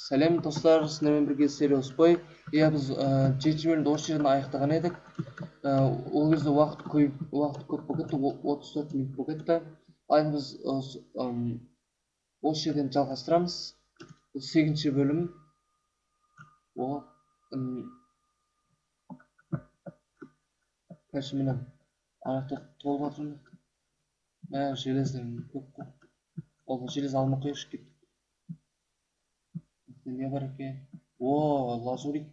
Сәлем достар, сіздермен бірге Serious Boy. Иә, біз жетінші бөлімді осы жерден аяқтаған едік. Ол кезде уақыт көп болып кетті, 34 минут болып кетті. Ал біз осы жерден жалғастырамыз. Бұл 8-ші бөлім. Короче, міне анақта толып жатырмын. Железден көп қой. Ол желез алмай қойшы кет. Не бар екен? Лазурит.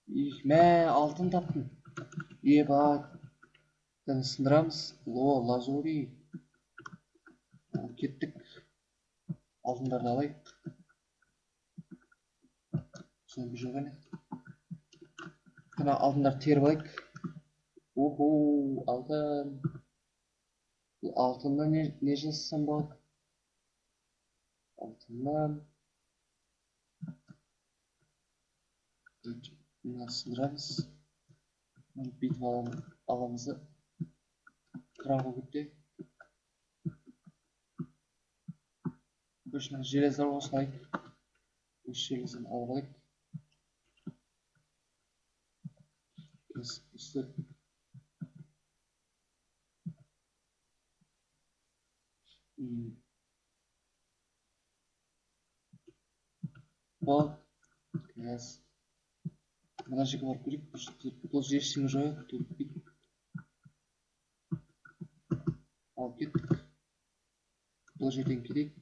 Алтын таптым. Ебать. Сындырамыз. Лазурит. Кеттік. Алтындарды алайық. Соны бір жоқ әне. Алтындарды теріп алайық. Алтын. Алтыннан не жасасам болады? Алтыннан. Сындырамыз. Бүйтіп аламызды. Қыранға көтте. Көшінің железді қосылайық. Өш железін алып алайық. Үсті. Бұл. Кәс. Мына жерге барып көрейік. Бұл жер ештеңе жоқ. Алып кеттік. Бұл жерден келейік.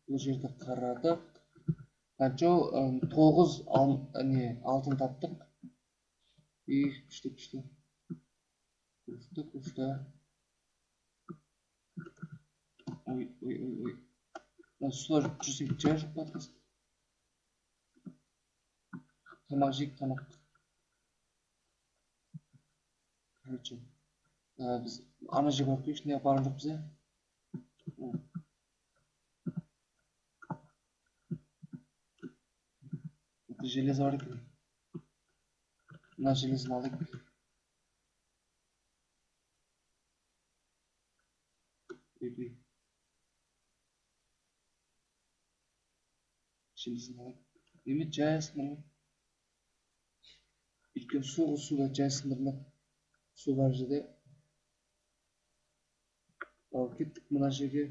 Бұл жерді қарадық. 9 алтын таптық. Күшті. Күшті. Ой. Сұлар жүрсек жай жоқ батқыз. Тамақ жейік, тамақ. Короче, біз ана жерге барып көрейікші, неге барған жоқпыз, иә? Железі бар екен. Мына железін алайық. Железін алайық. Неме жай сындырмақ. Өйткені суда жай сындырмақ. Су бар жерде. Ал кеттік мына жерге.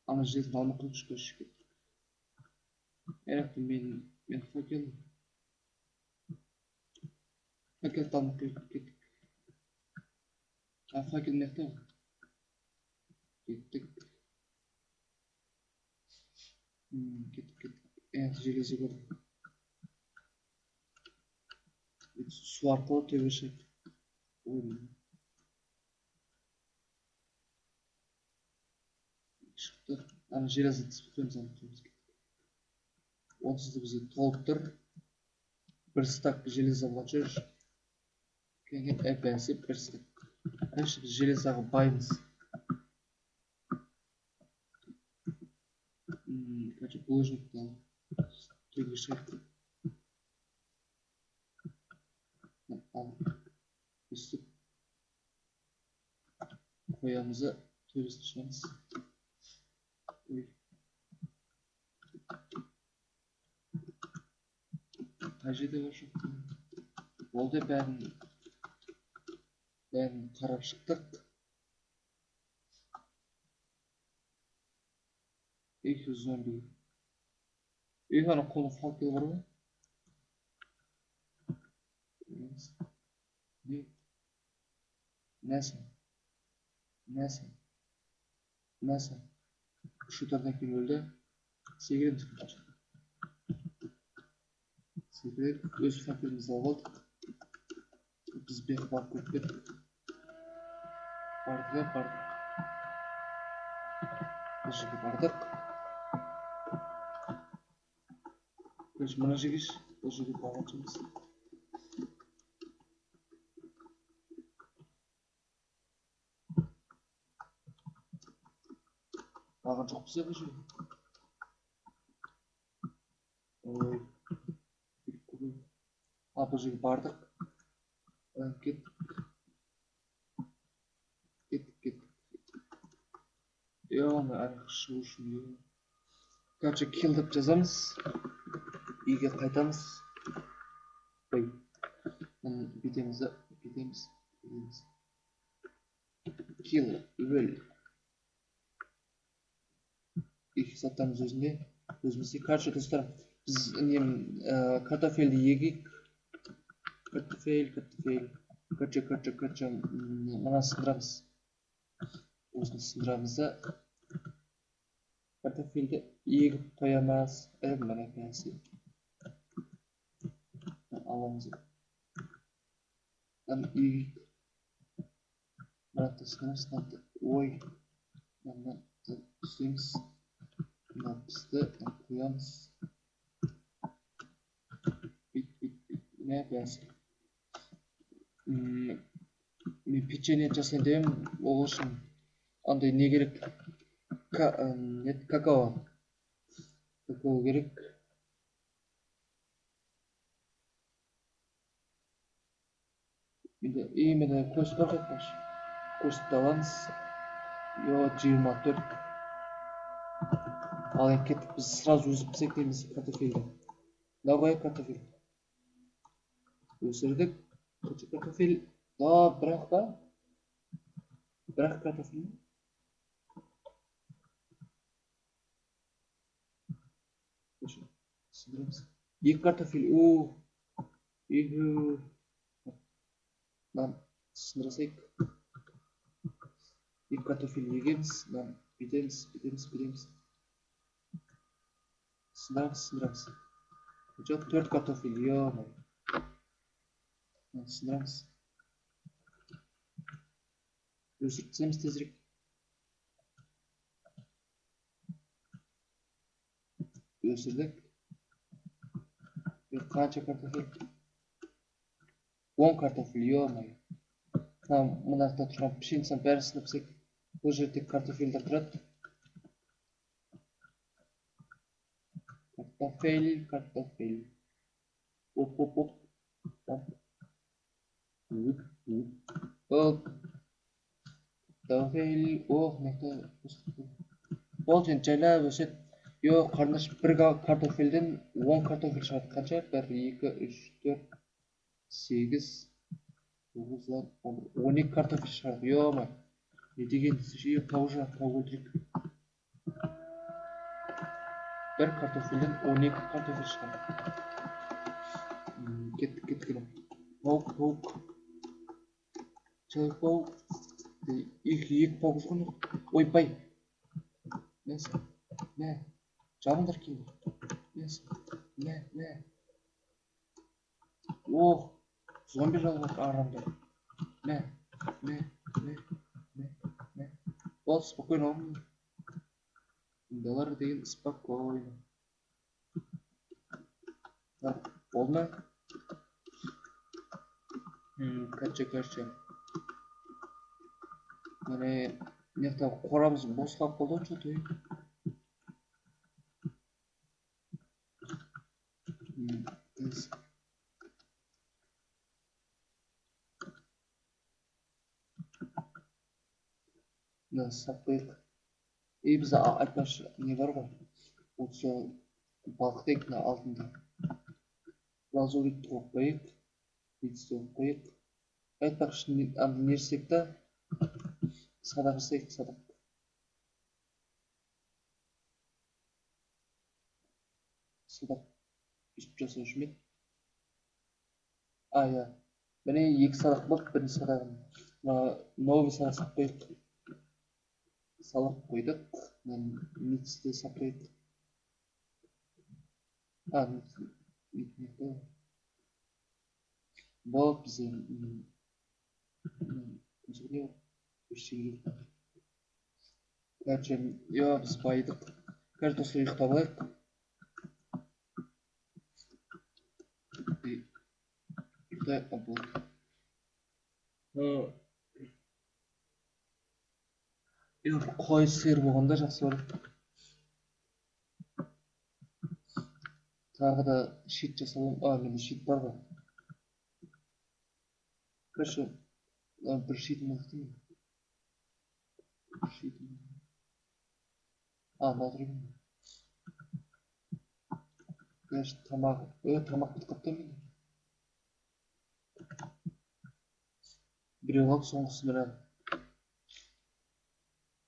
Ана железін алмақ қойшы кеттік. Әректі мен факел. Факелді алмақ кеттік. Факел мекті ғой. Кеттік. Железі көрдік. Су арқылы төбешек. Шықты. Ана железді тіспетеміз анықтаймыз. Онсызды бізге толып тұр. Бір стак железі болады жүр. Кәңгет әпәсі бір стак. Әші біз желездағы баймыз. Короче, булыжникті алып. Төбе шайқты. Үстіп. Қоямызы төбесін шығамыз. Қай жерде бар жоқ. Ол да бәрін қарап шықтық. Зомби. Ана қолы факел бар ғой. Нәсін. Шутардан кейін өлді. Сегірен түкілді. Сегірен өз факелімізді алып алдық. Біз бек барып көріп кеттік. Бардық. Бұл жерге бардық. Мына жегеш, бұл жерге барған жоқпыз. Барған жоқпыз бұл жерге. Бұл жерге бардық. Кеттік. Yo-yo, шығу үшін yo. Короче, kill деп жазамыз. Үйге қайтамыз. Ой. Бүйтеміз. Kill, өл. Екі саттамыз өзімізде. Короче, достар, біз картофельді егейік. Картофель. Короче, мына сындырамыз. Осыны сындырамыз да. Картофельді егіп қоямыз. Мына кәсі. Аламыз. Егейік. Мынақты сындырамыз. Ой. Мына түсеміз. Мына бізді қоямыз. Мына кәсі. Мен печенье жасайын деймін. Ол үшін андай не керек? Какао керек. Мені көз қорқытпаш. Көзді аламыз. 24. Ал кеттік, біз сразу өзіп сектейміз картофельді. Давай картофель. Өсірдік. Картофель. Бірақ картофель. Сындырамыз. Екі картофель. Сындырасайық. Екі картофель егеміз. Бүйтеміз. Сындырамыз. 4 картофель. Сындырамыз. Өсіртсеміз тезірек. Өсірдік. Қанша картофель? 10 картофель. Мынақта тұрған пшеницаның бәрін сынапсақ, бұл жерде картофельдер тұрады. Картофель. Оп. Картофель. Мынақты. Ол жен жайлап өседі. Қарындаш, бір картофельден 10 картофель шығады. Қанша? 1, 2, 3, 4, 8, 9, 12 картофель шығады. Не деген тау өлтірек. Бір картофельден 12 картофель шығады. Кеттік. Паук. Человек-паук. Екі паук жүрген. Ойбай. Мә. Жабыңдар келді. Мә. Зомби жалғақ арамдар. Мә. Бол, спокойно. Далар деген спокойно. Болды ма? Короче. Міне, неқта қорамыз бос қалып қалды что-то. Саппайық. Біз айтпашы не бар ғой? Осы балықтайық алтында. Лазурит қойып қойып. Бетісті қойып. Айтпақшы нерсек та садақ жасайық. Садақ үстіп жасау үшін ме? Міне екі садақ болды, бірінші садағын. Новый садақ сап қойып. Салып қойдық. Митсті сапрайық. Болып бізде Короче, біз байдық. Короче, достар, ұйықтап алайық. Қой сиыр болғанда жақсы бар. Тағы да шит жасалым. Менде шит бар ғой. Короче, бір шитім мықты. отырмын. Тамақ бітіп қапты мен. Біреу қалды, соңғысы мына.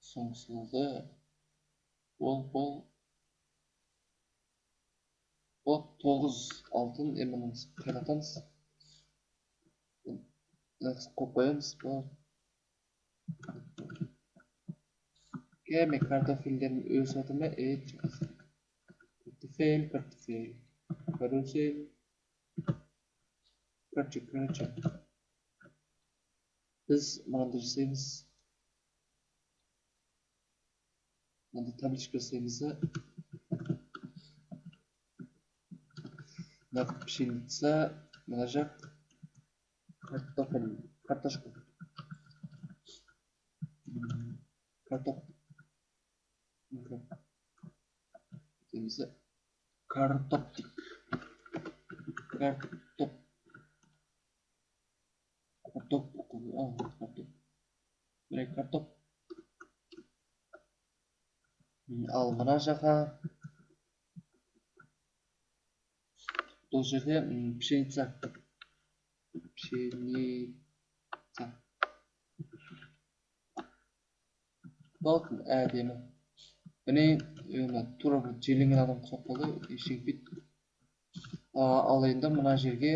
Соңғысы болды. Ол 9 алтын емініңіз қайратамыз. Қойып қоямыз. Мен картофельдерім өсіп жатыр ма? Картофель. Карусель. Короче. Біз мынандай жасаймыз. Мынандай табличка жасаймыз. Мына пшеница, мына жақ картошка. Картоп. Демізі картоп дейік. Картоп. Міне картоп. Ал мына жаққа бұл жерде пшеница. Болатын әдемі. Міне тура бір желенген адам құсап қалды, ештеңе етпейді. Ал енді мына жерге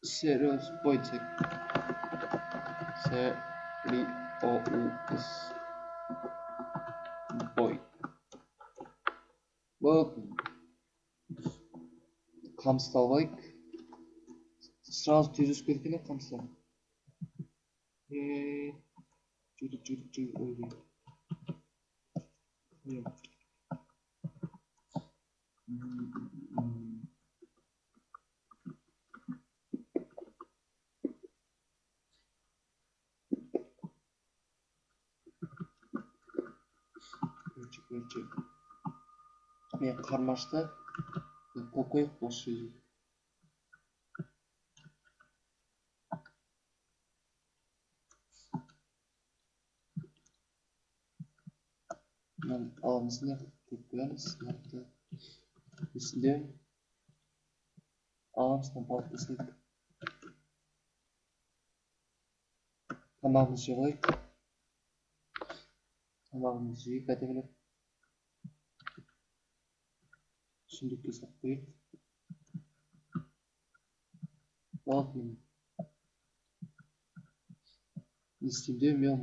сериоз бой десек. Сериоз бой. Болатын. Қамысты алайық. Сразу тез өсіп кеткен қамысты. Жүріп. Мен қармашты қойып осы жерге. Аламыз не қойып қоямыз. Үстінде аламыз балық тастайық. Тамағымызды жеп алайық. Тамағымызды жейік әдемілеп. Сүндікке салып қойып. Балық мен. Не істеймін де мен.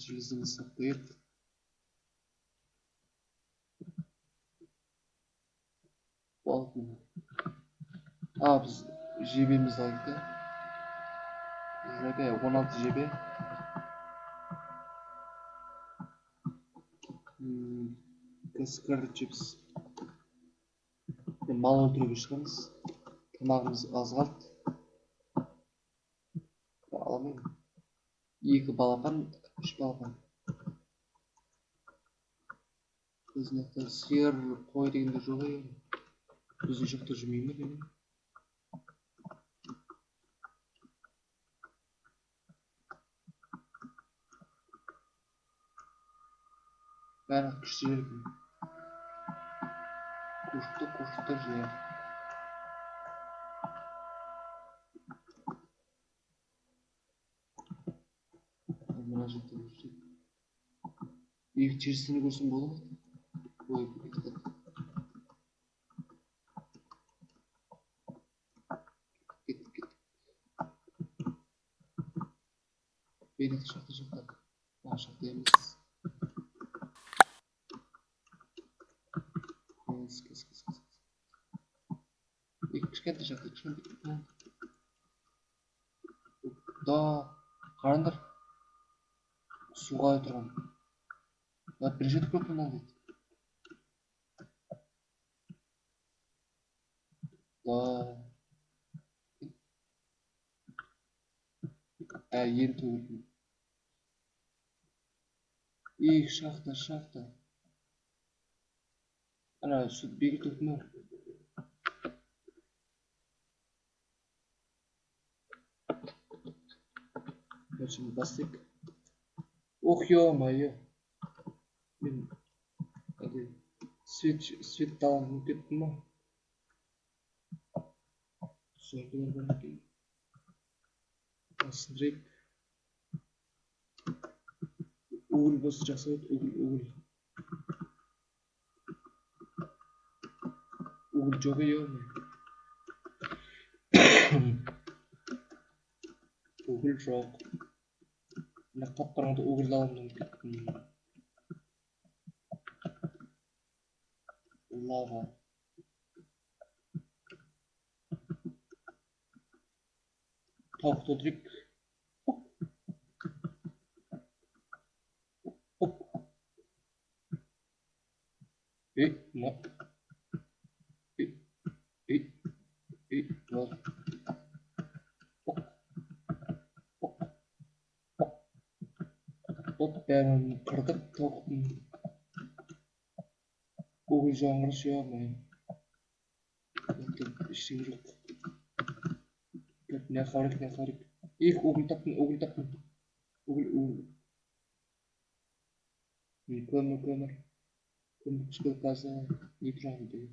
Железini салып қойып. Балық мен. Біз жебемізді алайық та. Жебе 16 жебе. Короче біз мал өлтіруге шығамыз. Тамағымыз аз қалды. Аламын. 2 балапан, 3 балапан. Біздің жақта сиыр, қой дегенде жоқ еді. Біздің жақта жүрмей ме деймін. Бәрі күшті жер екен. Қошықты жер. Мына жақта жүрсе. Екі терісіне көрсем болды ма? Ой, кетті. Бейнет шақты. Шақты емес. Кішкентай шақты. Да, қарандар. Суға отырған. Бір жетіп көп мұнан дейді. Да. Ен төгілген. Шақты. Ана, сүт бегі төктің өр. Şimdi bastık. Oh ё-моё. Мен свет таланып кеттім ма? Сұрғылар бар екен. Басындырайық. Угіл болса жақсы болады. Угіл. Угіл жоқ ё-моё. Угіл жоқ. Мына қап-қараңғыда угілді аламын деп кеттім. Лава. Тауықты өлтірейік. Оп. Мына. Болды. От бәрін қырдық тауықтың. Угіл жаңғырыш ё-моё. Ештеңе жоқ. Ne xarik. Угіл таптым. Угіл. Көмір. Көмір түшкіл газы. Не тұрады дейді.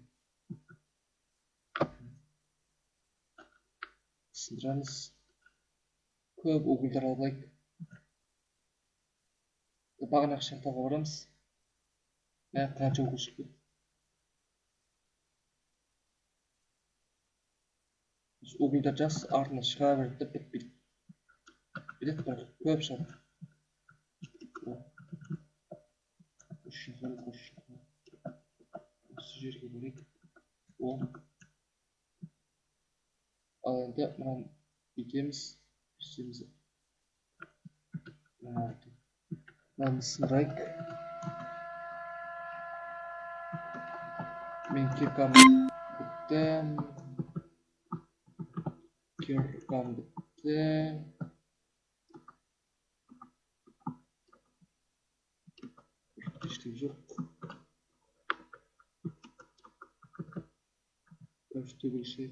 Сындырамыз. Көп угілдер алайық. Бағанағы шахтаға барамыз. Қанша угіл шықты. Угілдер жас артына шыға берді бітпейді. Білет бар, көп шығады. Осы жерге барайық. Ал енді мынаны бүйтеміз. Мынаны сындырайық. Мен киркам бітті. Ештеңе жоқ. Төгілші.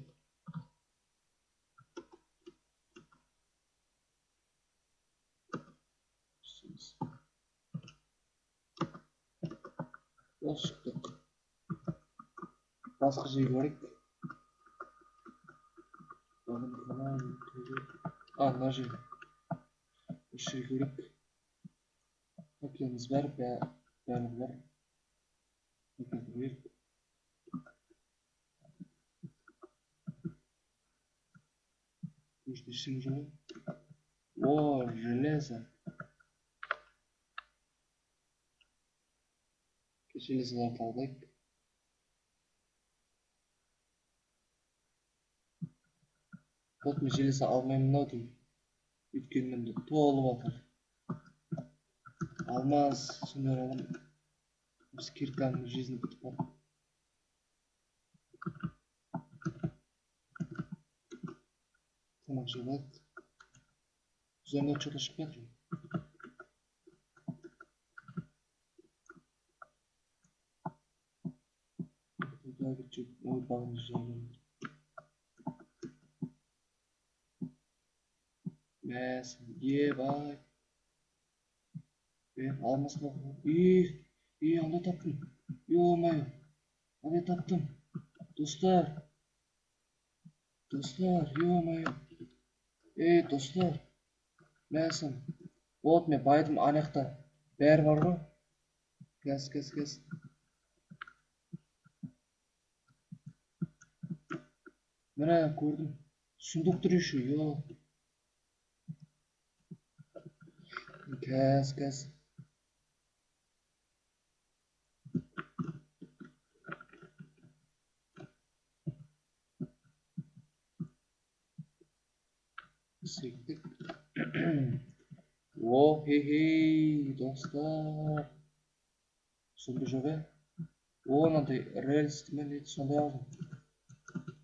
Осы шықтық. Басқа жерге барайық. Мына жер. Осы жерге барайық. Пакетіміз бар, бәрі бар. Пакет барайық. Өшті ішің жоқ. О, железо. Железоларды алайық. Вот мен железо алмаймын ау деймін. Өйткені менде толып жатыр. Алмаз, сондай алам. Осы кирканың жизни бітіп бар. Тамақ жеп алайық. Зона что-то шығып жатыр. Ой, бағын жайын. Мәсін, ебай. Алмасын оқу. Анда таптым. Ё-моё. Анда таптым. Достар, ё-моё. Достар. Мәсін. Болды, мен байдым анақта. Бәрі бар ғой. Кәс. Міне, көрдім. Сундук тұр еще, ё. Кәс. Сектік. О, хей, достар. Сонда жоқ, О, мынандай рельсті мен сондай алдым.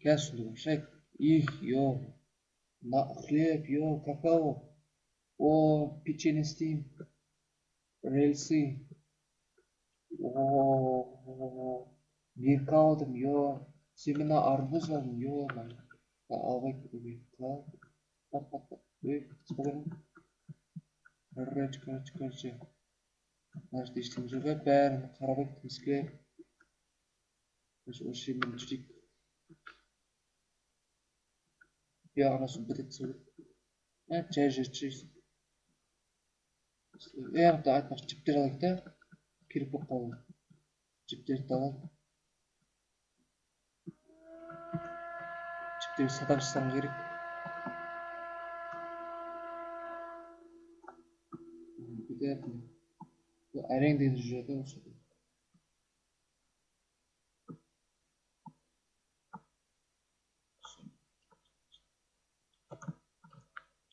Кәс сонда шайк. Ё. Хлеб, ё, какао. О, печенье істеймін. Рельсы. О, меркі алдым, ё. Сен мына арбуз алдым, ё. Албай көбей. Спокойно. Короче. Мына жерде ештеңе жоқ, бәрін қарап өттімізге. Осы жермен жүрейік. Анасы бітетсе керек. Жай жүрейік. Айтпақшы жіптер алайық та. Керек болып қалды. Жіптерді алайық. Жіптерді садақ жасағым керек. Бүйтетін. Әрең дейді жүреді осы.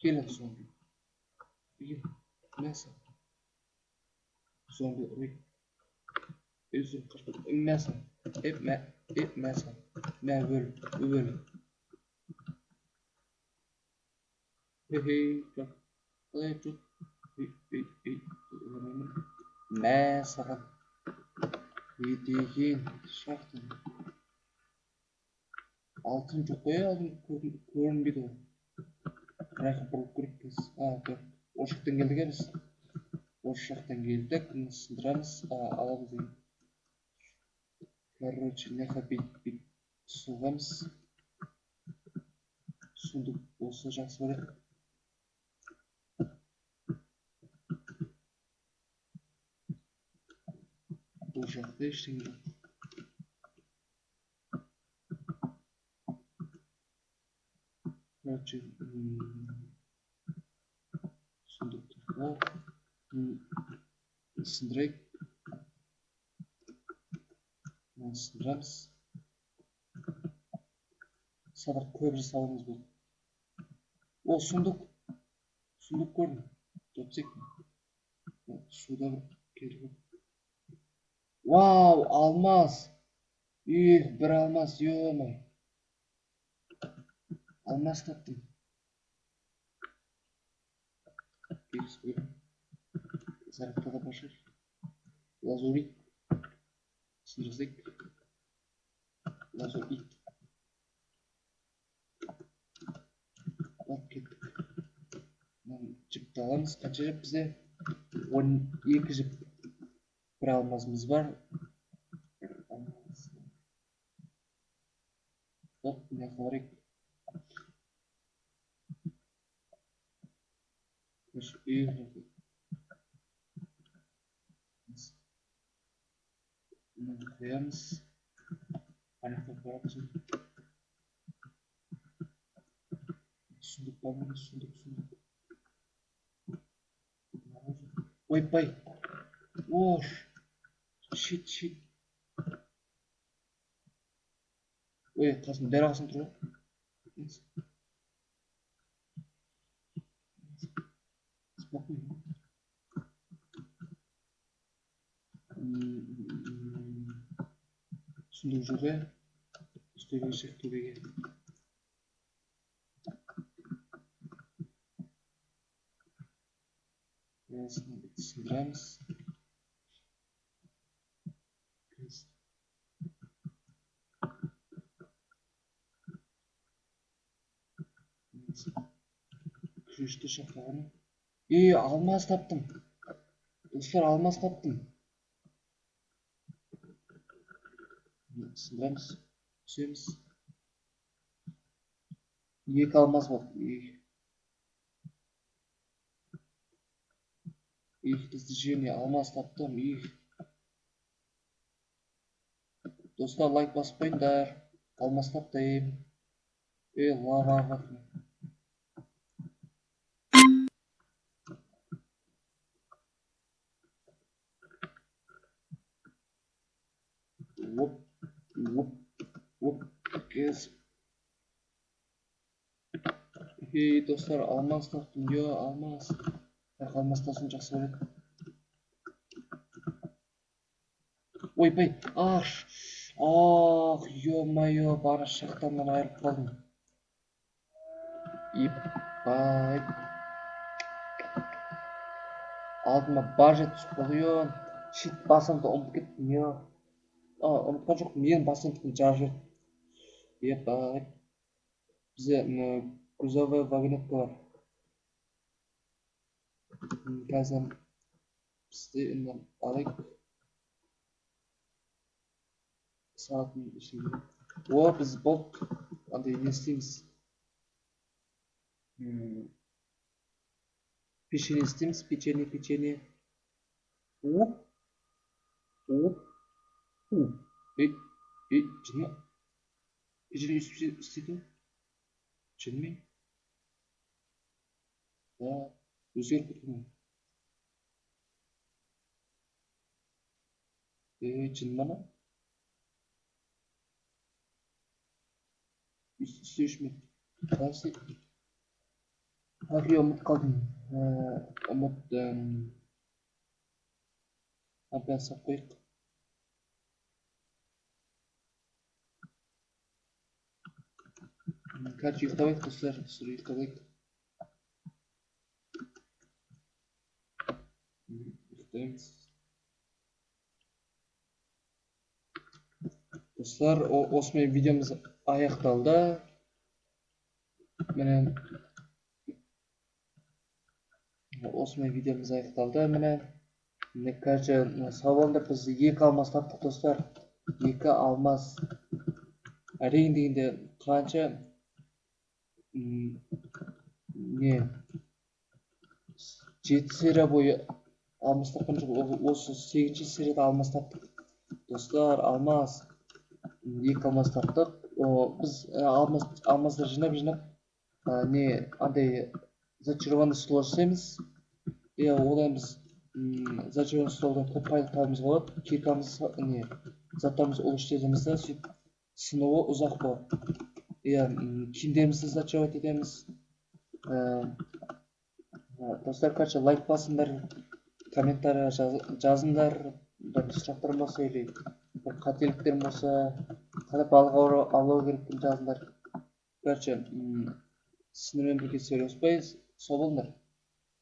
Келін зомби. Мясо. Зомби ұрайық. Өзім қашпады. Мясо. Мясо. Өл. Қалай жүр? Саған. Деген шақтың. Алтын жоқ қой, алтын көрінбейді ғой. Райқы бұрылып көріп біз. Осы жақтан келдік біз. Осы жақтан келдік. Сындырамыз. Аламыз деген. Короче, неқа бейт сұлғамыз. Сұндық болса жақсы бар еді. Бұл жақта ештеңе жоқ. Короче, сұндықты сындырайық. Сындырамыз. Садақ көп жасауымыз болды. Сұндық көрдің. Жөпсек. Суда келіп. Вау, алмаз. Бір алмаз, ё-май. Алмаз таптым. Беріс бөлім. Зарықтада башыр. Лазурит. Сындырсек. Лазурит. Алып кеттік. Жіпті аламыз. Қанша жіп бізде? 12 жіп. Бір алмазымыз бар. Не қыларек. Қоямыз. Аяқтап барамыз. Сұндық бабымыз, сұндық. Ойпай. Ош. Шит. Ой, қасын бәрі қасын тұру. Спокойно. Сұндық жоғы. Үстөбеге шық төбеге. Сындырамыз. Күшті шақырғаны. Алмаз таптым. Достар, алмаз таптым. Сындырамыз. Түсеміз. 2 алмаз болды. Достижение, алмаз таптым. Достар, лайк басып қойыңдар. Алмаз таптым. Лава ағатын. Оп, кез. Достар, алмаз таптым. Алмаз. Алмаз тасын жақсы көреді. Ойпай, ё-майо, бары шақтаннан айырып қалдым. Ипай. Алдыма бажет түсіп қойын. Шит басымды ұмытып кеттім. Ұмытқан жоқ, мен басымдықтың жарып жүрді. Епай. Бізде грузовой вагонетка бар. Қазір бізде енді алайық. Сағатын ішінде. О, біз болып, андай не істейміз. Печенье істейміз, печенье. Оп. Жын ма? Печенье істейді? Жын ме? Да, өзгеріп кеткен. Жын ма? Істеуші ме? Қалай істейді? Ұмыт қалдым. Ұмыт... Бәрін сап қойық. Короче, ұйықтабайық, достар, ұйықтабайық. Ұйықтаймыз. Достар, осымен видеомыз аяқталды. Міне. Осымен видеомыз аяқталды. Міне. Короче, сау болыңдар, біз 2 алмас таптық, достар. 2 алмас. Әрең дегенде қанша не 7 серия бойы алмас тапқан жоқ, осы 8-ші серияда алмас таптық. Достар, алмас 2 алмас таптық. Біз алмастар жинап не андай зачарованный стол жасаймыз. Одан біз зачарованный столдан көп байлық табуымызға болады. Киркамыз не заттарымыз улучшайтамыз да, сөйтіп сынуы ұзақ болады. Киімдерімізді зачаровать етеміз. Достар, короче, лайк басыңдар, комментария жазыңдар, сұрақтар болса или қателіктер болса, қалай балық аулау керектігін жазыңдар. Короче, сіздермен бірге сөйлеспейміз. Сау болыңдар.